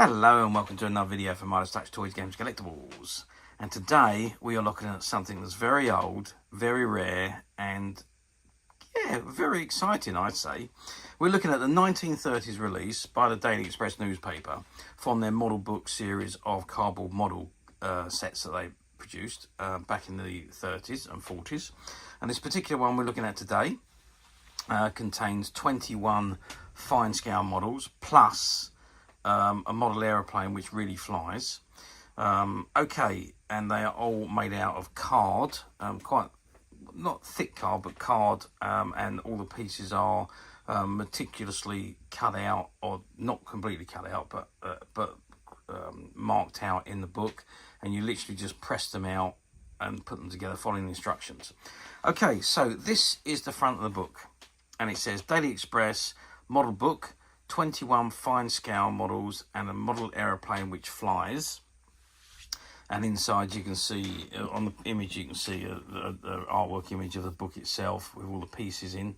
Hello and welcome to another video from Midas Touch Toys, Games, Collectibles. And today we are looking at something that's very old, very rare, and yeah, very exciting, I'd say. We're looking at the 1930s release by the Daily Express newspaper from their model book series of cardboard model sets that they produced back in the 30s and 40s. And this particular one we're looking at today contains 21 fine scale models plus a model aeroplane which really flies. Okay, and they are all made out of card, quite not thick card, but card, and all the pieces are meticulously cut out, or not completely cut out, but marked out in the book, and you literally just press them out and put them together following the instructions. Okay, so this is the front of the book, and it says Daily Express model book, 21 fine scale models and a model aeroplane which flies. And inside you can see, on the image you can see an artwork image of the book itself with all the pieces in,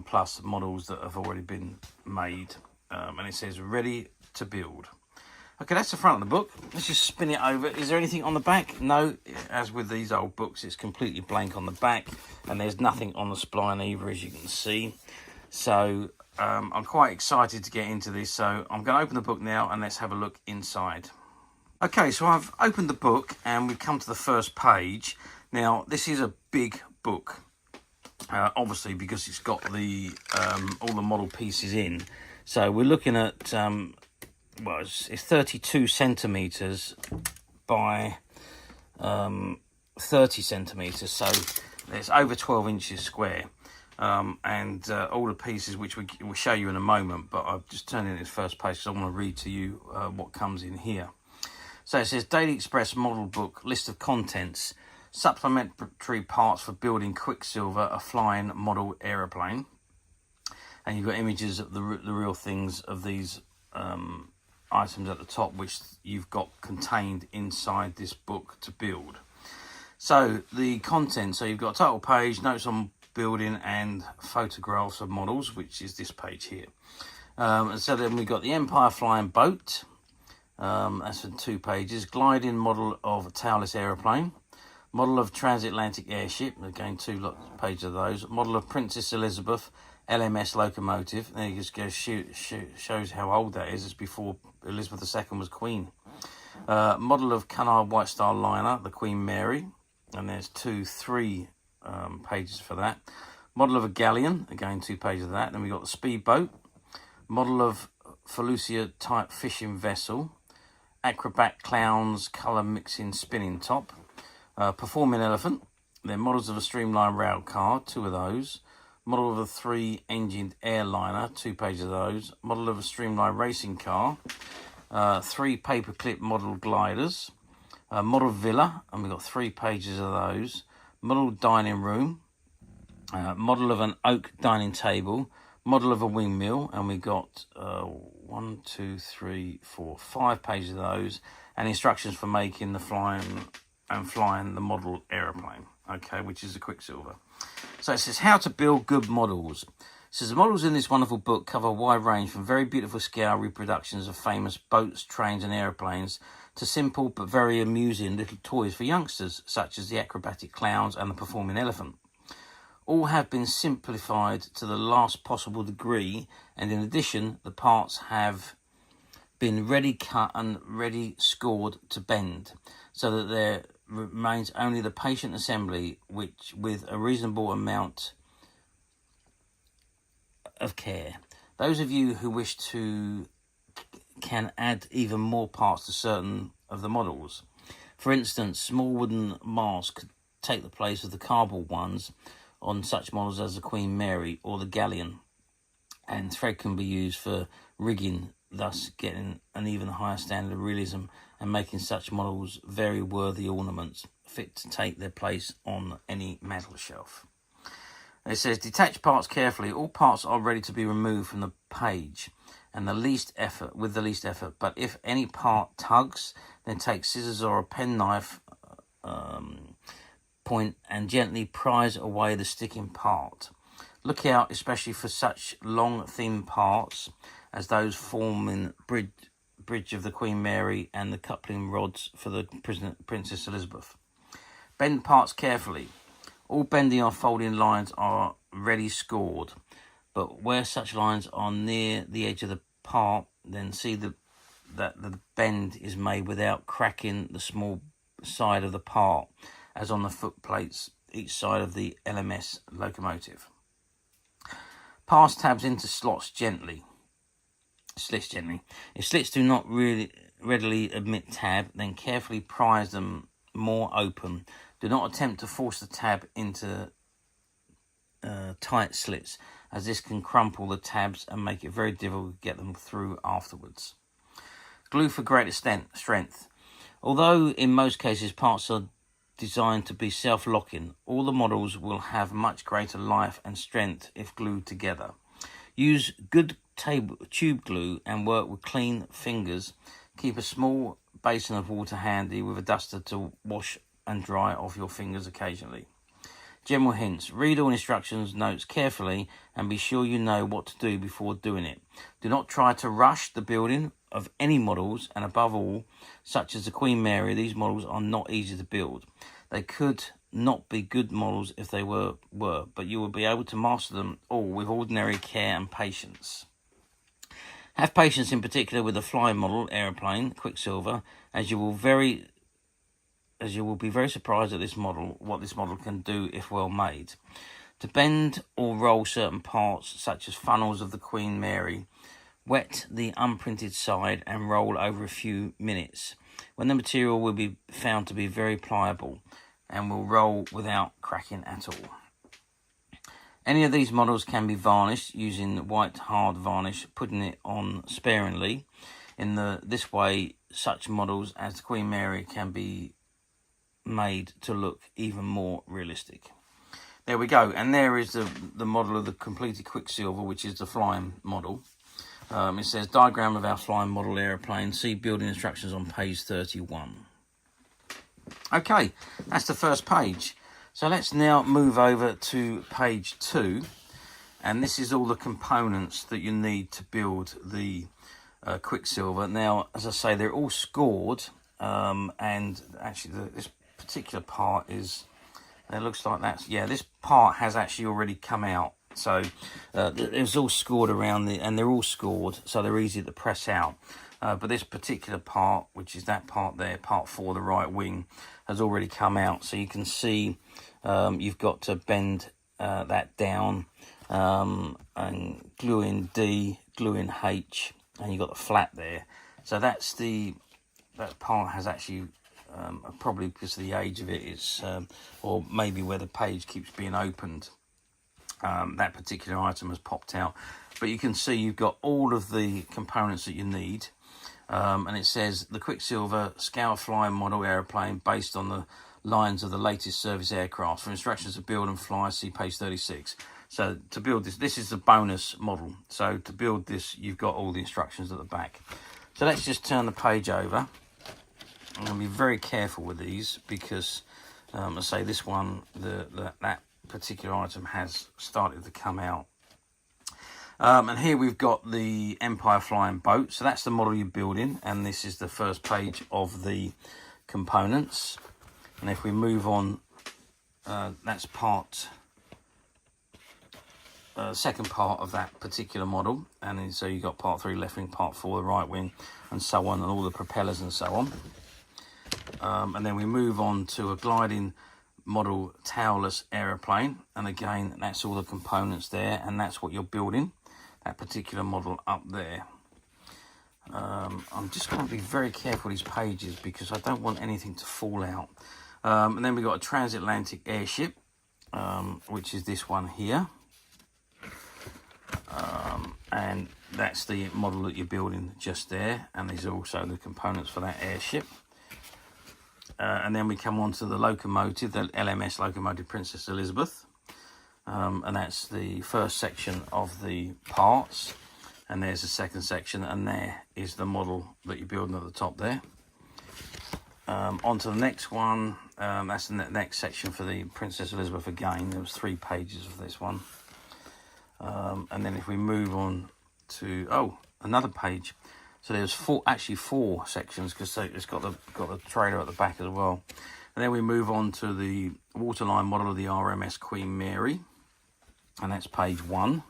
plus models that have already been made, and it says ready to build. Okay, that's the front of the book. Let's just spin it over. Is there anything on the back? No, as with these old books, it's completely blank on the back, and there's nothing on the spline either, as you can see. So I'm quite excited to get into this, so I'm going to open the book now and let's have a look inside. Okay, so I've opened the book and we've come to the first page. Now, this is a big book, obviously, because it's got the all the model pieces in. So we're looking at, well, it's 32 centimetres by 30 centimetres, so it's over 12 inches square. And all the pieces, which we'll show you in a moment, but I've just turned in this first page because I want to read to you what comes in here. So it says Daily Express model book, list of contents, supplementary parts for building Quicksilver, a flying model aeroplane. And you've got images of the real things of these items at the top, which you've got contained inside this book to build. So the content, so you've got a title page, notes on building and photographs of models, which is this page here. And so then we've got the Empire Flying Boat, that's in 2 pages, gliding model of tailless aeroplane, model of Trans-Atlantic Airship, again 2 pages of those, model of Princess Elizabeth LMS Locomotive, there you just go, shows how old that is, it's before Elizabeth II was Queen. Model of Cunard White Star Liner, the Queen Mary, and there's 3 pages for that. Model of a Galleon, again 2 pages of that. Then we got the Speedboat, model of Felucca Type Fishing Vessel, Acrobatic Clowns colour mixing spinning top, Performing Elephant, then models of a Steamlined Railcar, 2 of those, model of a 3-engined airliner, 2 pages of those, model of a Steamlined Racing Car, 3 Paperclip Model Gliders, model Vila, and we've got 3 pages of those, model dining room, model of an oak dining table, model of a windmill, and we've got 1, 2, 3, 4, 5 pages of those, and instructions for making the flying the model aeroplane, okay, which is the Quicksilver. So it says how to build good models. It says the models in this wonderful book cover a wide range from very beautiful scale reproductions of famous boats, trains and aeroplanes to simple but very amusing little toys for youngsters, such as the Acrobatic Clowns and the Performing Elephant. All have been simplified to the last possible degree, and in addition, the parts have been ready cut and ready scored to bend, so that there remains only the patient assembly, which with a reasonable amount of care. Those of you who wish to can add even more parts to certain of the models. For instance, small wooden masts could take the place of the cardboard ones on such models as the Queen Mary or the Galleon, and thread can be used for rigging, thus getting an even higher standard of realism and making such models very worthy ornaments fit to take their place on any mantel shelf. It says detach parts carefully. All parts are ready to be removed from the page and with the least effort, but if any part tugs, then take scissors or a penknife point and gently prise away the sticking part. Look out especially for such long thin parts as those forming bridge of the Queen Mary and the coupling rods for the Princess Elizabeth. Bend parts carefully. All bending or folding lines are ready scored, but where such lines are near the edge of the part, then see that the bend is made without cracking the small side of the part, as on the foot plates each side of the LMS locomotive. Pass tabs into slits gently. If slits do not readily admit tab, then carefully prise them more open. Do not attempt to force the tab into tight slits, as this can crumple the tabs and make it very difficult to get them through afterwards. Glue for greater strength. Although in most cases parts are designed to be self-locking, all the models will have much greater life and strength if glued together. Use good tube glue and work with clean fingers. Keep a small basin of water handy with a duster to wash and dry off your fingers occasionally. General hints. Read all instructions notes carefully and be sure you know what to do before doing it. Do not try to rush the building of any models, and above all, such as the Queen Mary, these models are not easy to build. They could not be good models if they were, but you will be able to master them all with ordinary care and patience. Have patience in particular with the flying model Aeroplane, Quicksilver, as you will be very surprised at what this model can do if well made. To bend or roll certain parts, such as funnels of the Queen Mary, wet the unprinted side and roll over a few minutes, when the material will be found to be very pliable and will roll without cracking at all. Any of these models can be varnished using white hard varnish, putting it on sparingly. This way, such models as the Queen Mary can be made to look even more realistic. There we go, and there is the model of the completed Quicksilver, which is the flying model. It says diagram of our flying model aeroplane. See building instructions on page 31. Okay, that's the first page. So let's now move over to page 2, and this is all the components that you need to build the Quicksilver. Now, as I say, they're all scored, and actually this particular part is, it looks like that's, yeah, this part has actually already come out. So it was all scored around and they're all scored, so they're easy to press out. But this particular part, which is that part there, part 4, the right wing, has already come out. So you can see you've got to bend that down and glue in D, glue in H, and you've got the flat there. So that part has actually, probably because of the age of it, it's or maybe where the page keeps being opened, that particular item has popped out. But you can see you've got all of the components that you need, and it says the Quicksilver scale flying model aeroplane based on the lines of the latest service aircraft. For instructions to build and fly, see page 36. So to build this is the bonus model. So to build this, you've got all the instructions at the back. So let's just turn the page over. I'm going to be very careful with these because, I say, this one, that particular item has started to come out. And here we've got the Empire flying boat. So that's the model you're building, and this is the first page of the components. And if we move on, that's second part of that particular model. And then, so you've got part 3 left wing, part 4 the right wing, and so on, and all the propellers and so on. And then we move on to a gliding model tailless aeroplane, and again that's all the components there, and that's what you're building, that particular model up there. I'm just going to be very careful with these pages because I don't want anything to fall out. And then we've got a Trans-Atlantic Airship, which is this one here, and that's the model that you're building just there, and these are also the components for that airship. And then we come on to the locomotive, the LMS Locomotive Princess Elizabeth, and that's the first section of the parts, and there's the second section, and there is the model that you're building at the top there. On to the next one, that's the next section for the Princess Elizabeth again. There was 3 pages of this one. And then if we move on to, another page, So there's actually four sections, because it's got a trailer at the back as well. And then we move on to the waterline model of the RMS Queen Mary, and that's page 1.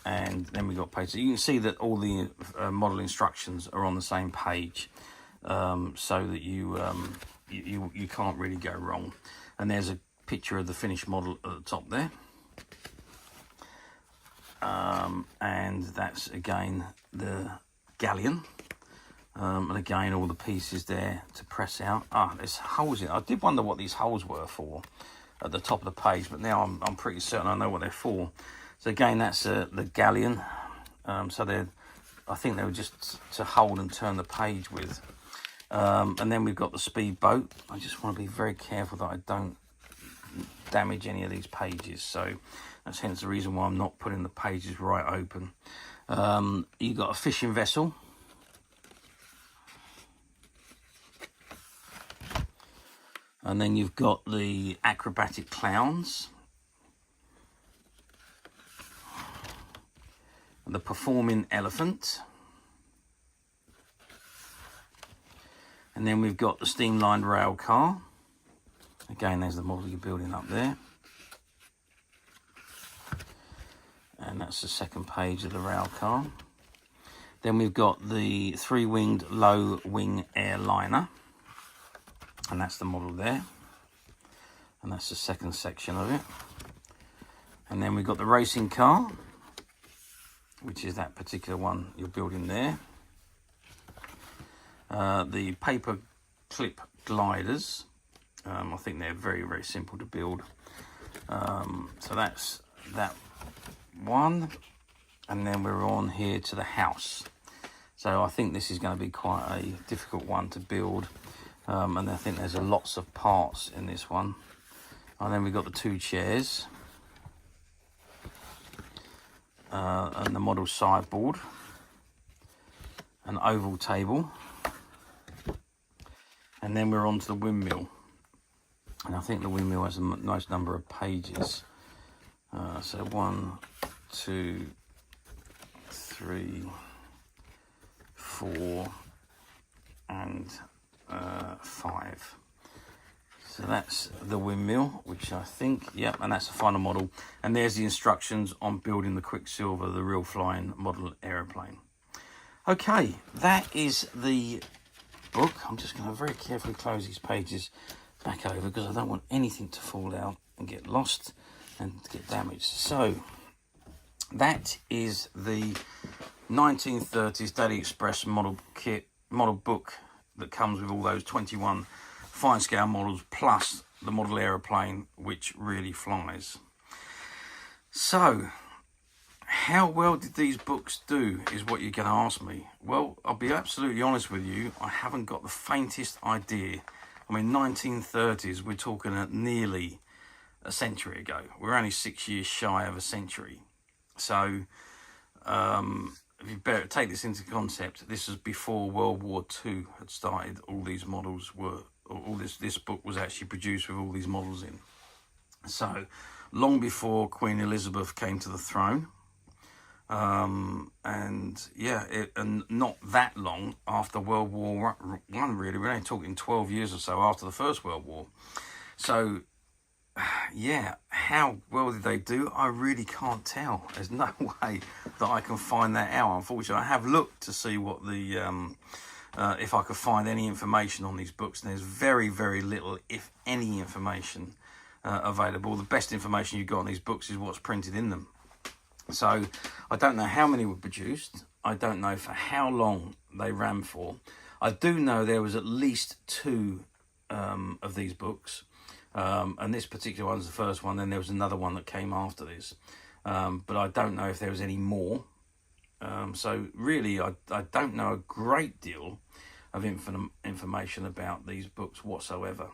And then we got page 2. You can see that all the model instructions are on the same page, so that you can't really go wrong. And there's a picture of the finished model at the top there. And that's again the Galleon. And again, all the pieces there to press out. There's holes in it. I did wonder what these holes were for at the top of the page, but now I'm pretty certain I know what they're for. So again, that's the Galleon. So I think they were just to hold and turn the page with. And then we've got the Speedboat. I just want to be very careful that I don't damage any of these pages. So that's hence the reason why I'm not putting the pages right open. You've got a fishing vessel. And then you've got the Acrobatic Clowns. The Performing Elephant. And then we've got the Steamlined Railcar. Again, there's the model you're building up there. And that's the second page of the railcar. Then we've got the 3-winged low-wing airliner. And that's the model there. And that's the second section of it. And then we've got the racing car, which is that particular one you're building there. The Paperclip Gliders. I think they're very, very simple to build. So that's that one. And then we're on here to the house. So I think this is going to be quite a difficult one to build. And I think there's lots of parts in this one. And then we've got the 2 chairs. And the model sideboard. An oval table. And then we're on to the windmill. And I think the windmill has a nice number of pages. So 1, 2, 3, 4, and 5. So that's the windmill, which I think, yep, and that's the final model. And there's the instructions on building the Quicksilver, the real flying model aeroplane. Okay, that is the book. I'm just going to very carefully close these pages back over because I don't want anything to fall out and get lost and get damaged. So that is the 1930s Daily Express model book that comes with all those 21 fine scale models plus the model aeroplane, which really flies. So how well did these books do is what you're going to ask me. Well, I'll be absolutely honest with you, I haven't got the faintest idea. I mean, 1930s, we're talking at nearly a century ago. We're only 6 years shy of a century. So if you better take this into concept, this was before World War II had started. All these models were, all this book was actually produced with all these models in. So long before Queen Elizabeth came to the throne. And yeah, and not that long after World War I, really. We're only talking 12 years or so after the First World War. So yeah, how well did they do? I really can't tell. There's no way that I can find that out, unfortunately. I have looked to see what the if I could find any information on these books, and there's very, very little, if any, information available. The best information you've got on these books is what's printed in them. So I don't know how many were produced. I don't know for how long they ran for. I do know there was at least 2 of these books. And this particular one's the first one. Then there was another one that came after this. But I don't know if there was any more. So really, I don't know a great deal of information about these books whatsoever.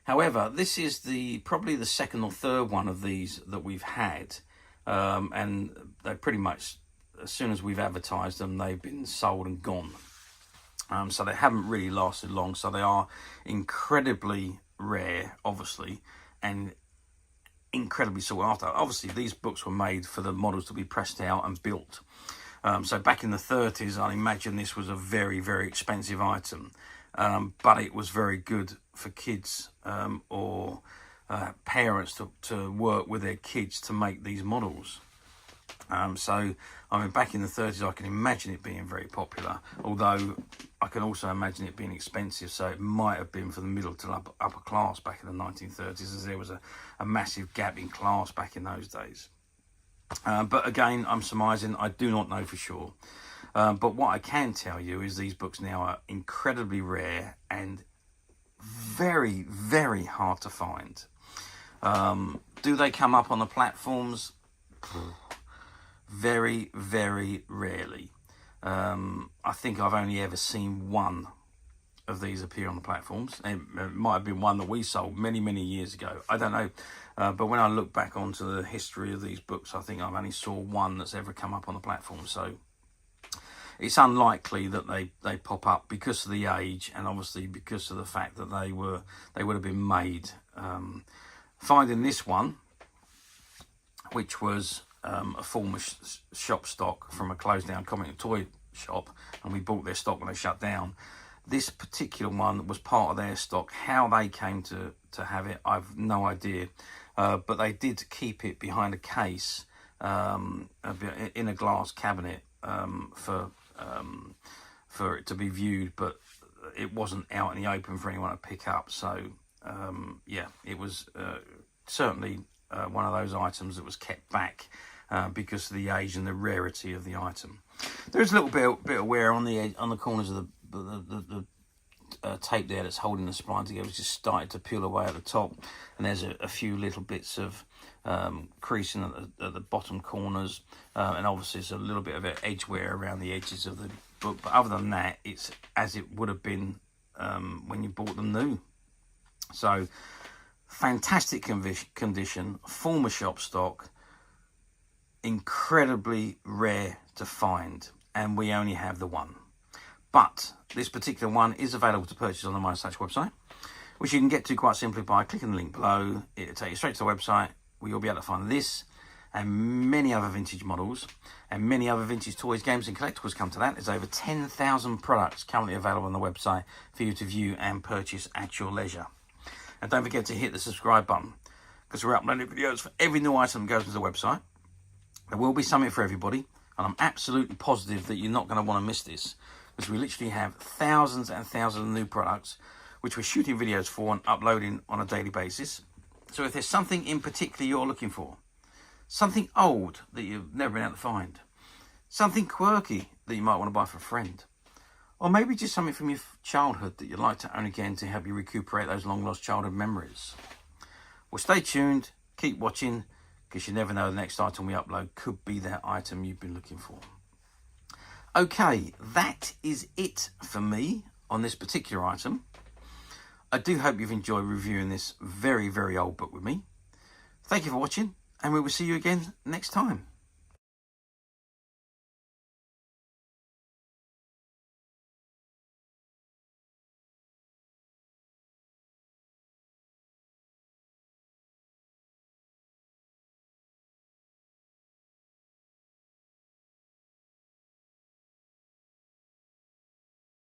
However, this is probably the second or third one of these that we've had. And they pretty much, as soon as we've advertised them, they've been sold and gone. So they haven't really lasted long. So they are incredibly rare, obviously, and incredibly sought after. Obviously, these books were made for the models to be pressed out and built. So back in the 30s, I imagine this was a very, very expensive item, but it was very good for kids or parents to work with their kids to make these models. So, I mean, back in the 30s, I can imagine it being very popular, although I can also imagine it being expensive, so it might have been for the middle to upper class back in the 1930s, as there was a massive gap in class back in those days. But again, I'm surmising, I do not know for sure. But what I can tell you is these books now are incredibly rare and very, very hard to find. Do they come up on the platforms? Very, very rarely. I think I've only ever seen one of these appear on the platforms. It might have been one that we sold many, many years ago. I don't know. But when I look back onto the history of these books, I think I've only saw one that's ever come up on the platform. So it's unlikely that they pop up because of the age, and obviously because of the fact that they would have been made. Finding this one, which was a former shop stock from a closed down comic toy shop, and we bought their stock when they shut down. This particular one was part of their stock. How they came to have it, I've no idea. But they did keep it behind a case in a glass cabinet for it to be viewed, but it wasn't out in the open for anyone to pick up. So yeah, it was certainly one of those items that was kept back because of the age and the rarity of the item. There's a little bit of wear on the edge, on the corners of the tape there that's holding the spline together. It's just started to peel away at the top, and there's a few little bits of creasing at the bottom corners, and obviously there's a little bit of edge wear around the edges of the book, but other than that, it's as it would have been when you bought them new. So fantastic condition, former shop stock, incredibly rare to find, and we only have the one. But this particular one is available to purchase on the MySash website, which you can get to quite simply by clicking the link below. It'll take you straight to the website where you'll be able to find this and many other vintage models and many other vintage toys, games and collectibles come to that. There's over 10,000 products currently available on the website for you to view and purchase at your leisure. And don't forget to hit the subscribe button, because we're uploading videos for every new item that goes to the website. There will be something for everybody, and I'm absolutely positive that you're not going to want to miss this, because we literally have thousands and thousands of new products which we're shooting videos for and uploading on a daily basis. So if there's something in particular you're looking for, something old that you've never been able to find, something quirky that you might want to buy for a friend, or maybe just something from your childhood that you'd like to own again to help you recuperate those long lost childhood memories, well, stay tuned, keep watching, because you never know, the next item we upload could be that item you've been looking for. Okay, that is it for me on this particular item. I do hope you've enjoyed reviewing this very, very old book with me. Thank you for watching, and we will see you again next time.